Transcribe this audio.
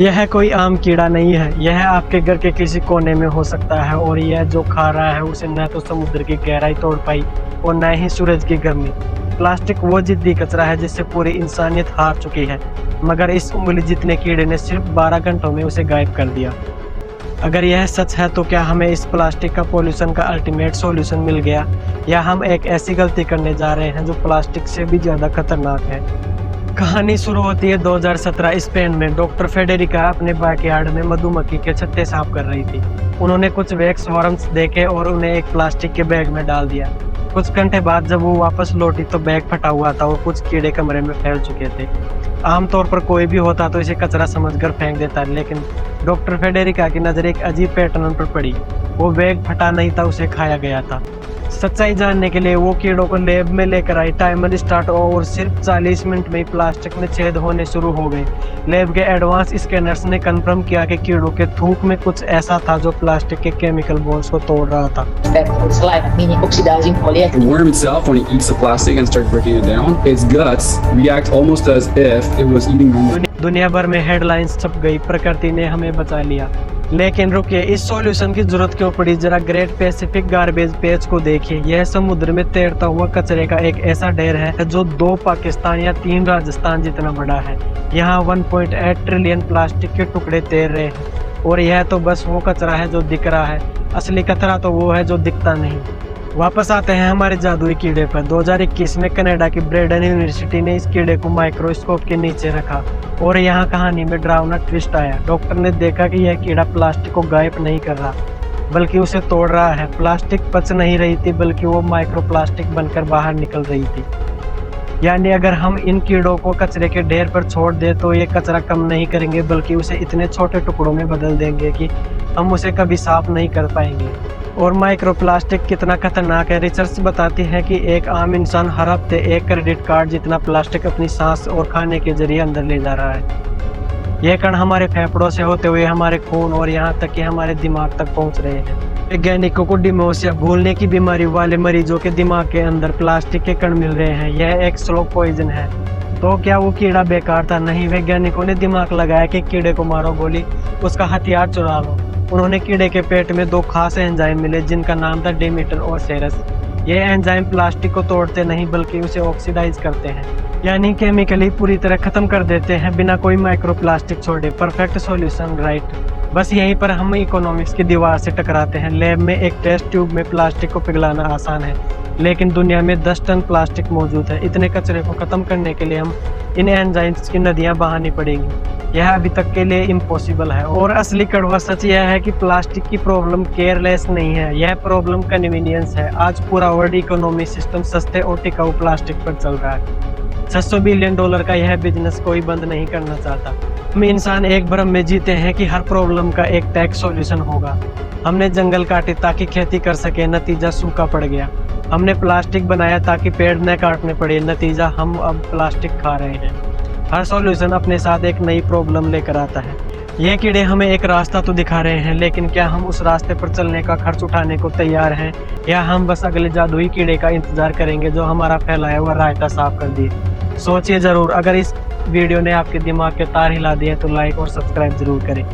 यह कोई आम कीड़ा नहीं है, यह आपके घर के किसी कोने में हो सकता है और यह जो खा रहा है उसे न तो समुद्र की गहराई तोड़ पाई और न ही सूरज की गर्मी। प्लास्टिक वो जिद्दी कचरा है जिससे पूरी इंसानियत हार चुकी है, मगर इस उंगली जितने कीड़े ने सिर्फ 12 घंटों में उसे गायब कर दिया। अगर यह सच है तो क्या हमें इस प्लास्टिक का पॉल्यूशन का अल्टीमेट सॉल्यूशन मिल गया, या हम एक ऐसी गलती करने जा रहे हैं जो प्लास्टिक से भी ज़्यादा खतरनाक है। कहानी शुरू होती है 2017 स्पेन में। डॉक्टर फेडेरिका अपने बैकयार्ड में मधुमक्खी के छत्ते साफ कर रही थी। उन्होंने कुछ वैक्स वर्म्स देखे और उन्हें एक प्लास्टिक के बैग में डाल दिया। कुछ घंटे बाद जब वो वापस लौटी तो बैग फटा हुआ था और कुछ कीड़े कमरे में फैल चुके थे। आमतौर पर कोई भी होता तो इसे कचरा समझकर फेंक देता, लेकिन डॉक्टर फेडेरिका की नज़र एक अजीब पैटर्न पर पड़ी। वो बैग फटा नहीं था, उसे खाया गया था। सच्चाई जानने के लिए वो कीड़ों को लैब में लेकर आई। टाइमर स्टार्ट हुआ और सिर्फ 40 मिनट में ही प्लास्टिक में छेद होने शुरू हो गए। लैब के एडवांस स्कैनर्स ने कंफर्म किया कि कीड़ों के थूक में कुछ ऐसा था जो प्लास्टिक के केमिकल बॉन्ड्स को तोड़ रहा था। The worm itself, when it eats the plastic and starts breaking it down, its guts react almost as if it was eating normal. दुनिया भर में हेडलाइंस छप गई, प्रकृति ने हमें बचा लिया। लेकिन रुकिए, इस सॉल्यूशन की जरूरत क्यों पड़ी? जरा ग्रेट पैसिफिक गार्बेज पेज को देखिए। यह समुद्र में तैरता हुआ कचरे का एक ऐसा ढेर है जो 2 पाकिस्तान या 3 राजस्थान जितना बड़ा है। यहाँ 1.8 ट्रिलियन प्लास्टिक के टुकड़े तैर रहे हैं, और यह तो बस वो कचरा है जो दिख रहा है। असली कचरा तो वो है जो दिखता नहीं। वापस आते हैं हमारे जादुई कीड़े पर। 2021 में कनाडा की ब्रेडन यूनिवर्सिटी ने इस कीड़े को माइक्रोस्कोप के नीचे रखा और यहाँ कहानी में डरावना ट्विस्ट आया। डॉक्टर ने देखा कि यह कीड़ा प्लास्टिक को गायब नहीं कर रहा, बल्कि उसे तोड़ रहा है। प्लास्टिक पच नहीं रही थी, बल्कि वो माइक्रो प्लास्टिक बनकर बाहर निकल रही थी। यानी अगर हम इन कीड़ों को कचरे के ढेर पर छोड़ दें तो ये कचरा कम नहीं करेंगे, बल्कि उसे इतने छोटे टुकड़ों में बदल देंगे कि हम उसे कभी साफ नहीं कर पाएंगे। और माइक्रोप्लास्टिक कितना खतरनाक है? रिसर्च बताती है कि एक आम इंसान हर हफ्ते 1 क्रेडिट कार्ड जितना प्लास्टिक अपनी सांस और खाने के जरिए अंदर ले जा रहा है। यह कण हमारे फेफड़ों से होते हुए हमारे खून और यहाँ तक कि हमारे दिमाग तक पहुँच रहे हैं। वैज्ञानिकों को डिमेंशिया, भूलने की बीमारी वाले मरीजों के दिमाग के अंदर प्लास्टिक के कण मिल रहे हैं। यह एक स्लो पॉइजन है। तो क्या वो कीड़ा बेकार था? नहीं, वैज्ञानिकों ने दिमाग लगाया कि कीड़े को मारो गोली, उसका हथियार चुरा लो। उन्होंने कीड़े के पेट में 2 खास एंजाइम मिले जिनका नाम था डेमीटर और सेरस। ये एंजाइम प्लास्टिक को तोड़ते नहीं, बल्कि उसे ऑक्सीडाइज करते हैं, यानी केमिकली पूरी तरह खत्म कर देते हैं बिना कोई माइक्रोप्लास्टिक छोड़े। Perfect solution, right? बस यहीं पर हम इकोनॉमिक्स की दीवार से टकराते हैं। लैब में एक टेस्ट ट्यूब में प्लास्टिक को पिघलाना आसान है, लेकिन दुनिया में 10 टन प्लास्टिक मौजूद है। इतने कचरे को खत्म करने के लिए हम इन एंजाइम्स की नदियां बहानी पड़ेंगी। यह अभी तक के लिए इम्पॉसिबल है। और असली कड़वा सच यह है कि प्लास्टिक की प्रॉब्लम केयरलेस नहीं है, यह प्रॉब्लम कन्वीनियंस है। आज पूरा वर्ल्ड इकोनॉमी सिस्टम सस्ते और टिकाऊ प्लास्टिक पर चल रहा है। $600 बिलियन का यह बिजनेस कोई बंद नहीं करना चाहता। हम इंसान एक भ्रम में जीते हैं कि हर प्रॉब्लम का एक टैग सॉल्यूशन होगा। हमने जंगल काटे ताकि खेती कर सके, नतीजा सूखा पड़ गया। हमने प्लास्टिक बनाया ताकि पेड़ न काटने पड़े, नतीजा हम अब प्लास्टिक खा रहे हैं। हर सॉल्यूशन अपने साथ एक नई प्रॉब्लम लेकर आता है। ये कीड़े हमें एक रास्ता तो दिखा रहे हैं, लेकिन क्या हम उस रास्ते पर चलने का खर्च उठाने को तैयार हैं, या हम बस अगले जादुई कीड़े का इंतजार करेंगे जो हमारा फैलाया हुआ रायता साफ कर दिए? सोचिए ज़रूर। अगर इस वीडियो ने आपके दिमाग के तार हिला दिए तो लाइक और सब्सक्राइब जरूर करें।